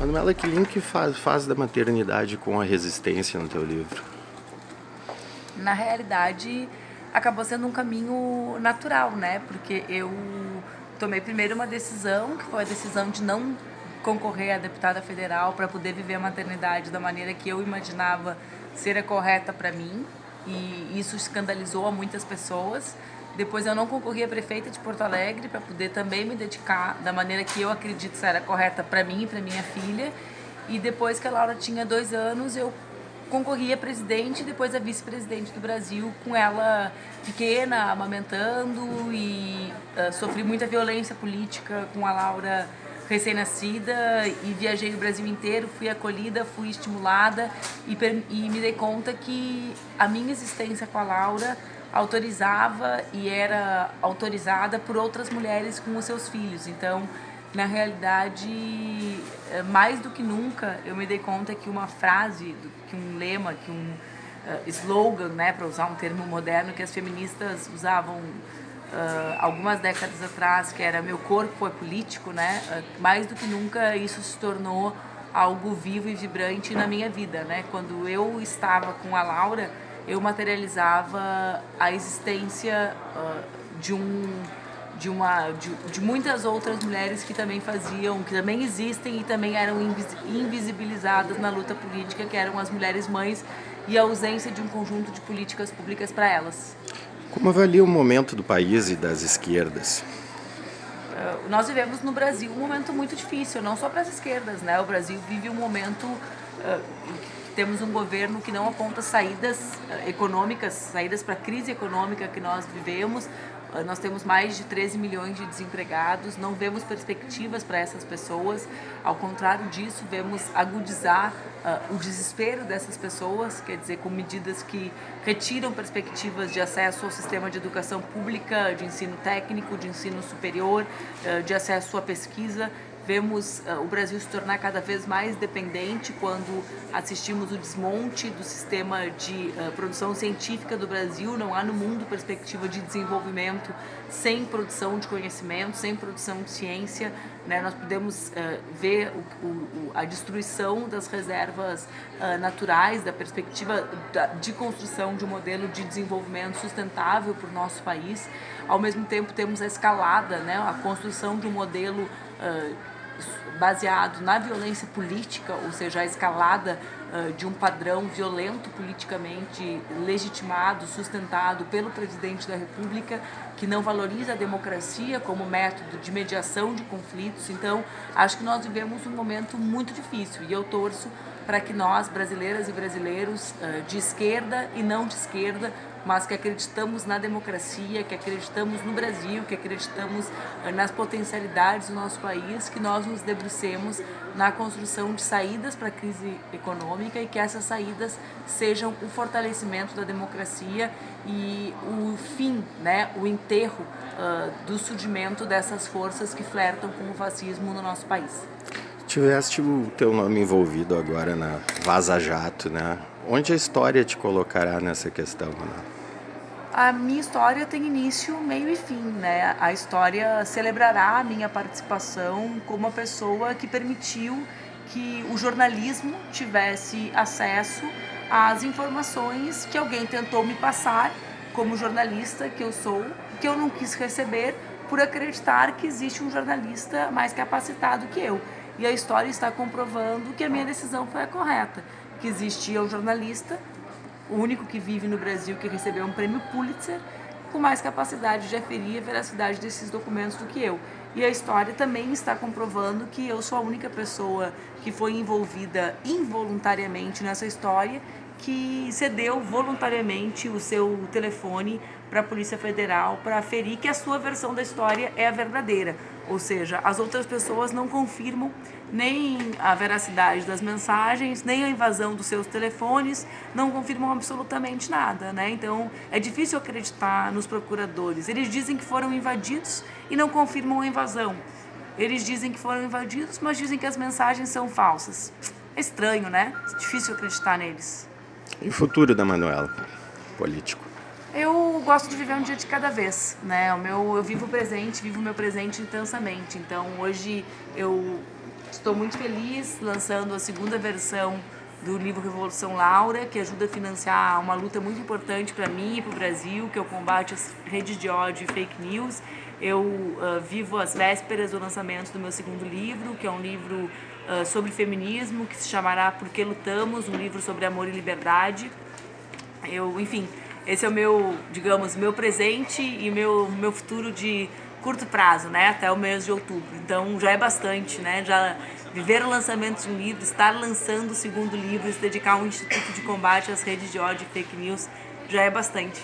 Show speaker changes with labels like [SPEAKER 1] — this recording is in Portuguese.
[SPEAKER 1] Manuela, que link faz da maternidade com a resistência no teu livro?
[SPEAKER 2] Na realidade, acabou sendo um caminho natural, né? Porque eu tomei primeiro uma decisão, que foi a decisão de não concorrer a deputada federal para poder viver a maternidade da maneira que eu imaginava ser a correta para mim. E isso escandalizou a muitas pessoas. Depois eu não concorri a prefeita de Porto Alegre para poder também me dedicar da maneira que eu acredito ser a correta para mim e para minha filha. E depois que a Laura tinha 2 anos, eu concorri a presidente e depois a vice-presidente do Brasil, com ela pequena, amamentando, e sofri muita violência política com a Laura recém-nascida e viajei o Brasil inteiro, fui acolhida, fui estimulada e me dei conta que a minha existência com a Laura autorizava e era autorizada por outras mulheres com os seus filhos. Então, na realidade, mais do que nunca, eu me dei conta que uma frase, que um lema, que um slogan, né, para usar um termo moderno, que as feministas usavam algumas décadas atrás, que era "meu corpo é político", né, mais do que nunca isso se tornou algo vivo e vibrante na minha vida, né. Quando eu estava com a Laura, eu materializava a existência de muitas outras mulheres que também faziam, que também existem e também eram invisibilizadas na luta política, que eram as mulheres mães, e a ausência de um conjunto de políticas públicas para elas.
[SPEAKER 1] Como avalia o momento do país e das esquerdas?
[SPEAKER 2] Nós vivemos no Brasil um momento muito difícil, não só para as esquerdas, né? O Brasil vive um momento temos um governo que não aponta saídas econômicas, saídas para a crise econômica que nós vivemos. Nós temos mais de 13 milhões de desempregados, não vemos perspectivas para essas pessoas. Ao contrário disso, vemos agudizar o desespero dessas pessoas, quer dizer, com medidas que retiram perspectivas de acesso ao sistema de educação pública, de ensino técnico, de ensino superior, de acesso à pesquisa. Vemos o Brasil se tornar cada vez mais dependente quando assistimos o desmonte do sistema de produção científica do Brasil. Não há no mundo perspectiva de desenvolvimento sem produção de conhecimento, sem produção de ciência, né? Nós podemos ver a destruição das reservas naturais, da perspectiva de construção de um modelo de desenvolvimento sustentável para o nosso país. Ao mesmo tempo, temos a escalada, né? A construção de um modelo baseado na violência política, ou seja, a escalada de um padrão violento politicamente legitimado, sustentado pelo presidente da República, que não valoriza a democracia como método de mediação de conflitos. Então, acho que nós vivemos um momento muito difícil e eu torço para que nós, brasileiras e brasileiros, de esquerda e não de esquerda, mas que acreditamos na democracia, que acreditamos no Brasil, que acreditamos nas potencialidades do nosso país, que nós nos debrucemos na construção de saídas para a crise econômica e que essas saídas sejam o fortalecimento da democracia e o fim, né, o enterro do surgimento dessas forças que flertam com o fascismo no nosso país.
[SPEAKER 1] Tiveste o teu nome envolvido agora na Vaza Jato, né? Onde a história te colocará nessa questão, né?
[SPEAKER 2] A minha história tem início, meio e fim, né? A história celebrará a minha participação como uma pessoa que permitiu que o jornalismo tivesse acesso às informações que alguém tentou me passar como jornalista que eu sou, que eu não quis receber por acreditar que existe um jornalista mais capacitado que eu. E a história está comprovando que a minha decisão foi a correta, que existia um jornalista, o único que vive no Brasil que recebeu um prêmio Pulitzer, com mais capacidade de aferir a veracidade desses documentos do que eu. E a história também está comprovando que eu sou a única pessoa que foi envolvida involuntariamente nessa história, que cedeu voluntariamente o seu telefone para a Polícia Federal para aferir que a sua versão da história é a verdadeira. Ou seja, as outras pessoas não confirmam nem a veracidade das mensagens, nem a invasão dos seus telefones, não confirmam absolutamente nada, né? Então, é difícil acreditar nos procuradores. Eles dizem que foram invadidos e não confirmam a invasão. Eles dizem que foram invadidos, mas dizem que as mensagens são falsas. É estranho, né? É difícil acreditar neles.
[SPEAKER 1] E o futuro da Manuela, político?
[SPEAKER 2] Eu gosto de viver um dia de cada vez, né? Eu vivo o meu presente intensamente. Então, hoje eu Estou muito feliz lançando a segunda versão do livro Revolução Laura, que ajuda a financiar uma luta muito importante para mim e para o Brasil, que é o combate às redes de ódio e fake news. Eu vivo às vésperas do lançamento do meu segundo livro, que é um livro sobre feminismo, que se chamará Por que Lutamos, um livro sobre amor e liberdade. Enfim, esse é o meu, digamos, meu presente e meu futuro de curto prazo, né, até o mês de outubro. Então já é bastante, né, já viver o lançamento de um livro, estar lançando o segundo livro, se dedicar a um instituto de combate às redes de ódio e fake news, já é bastante.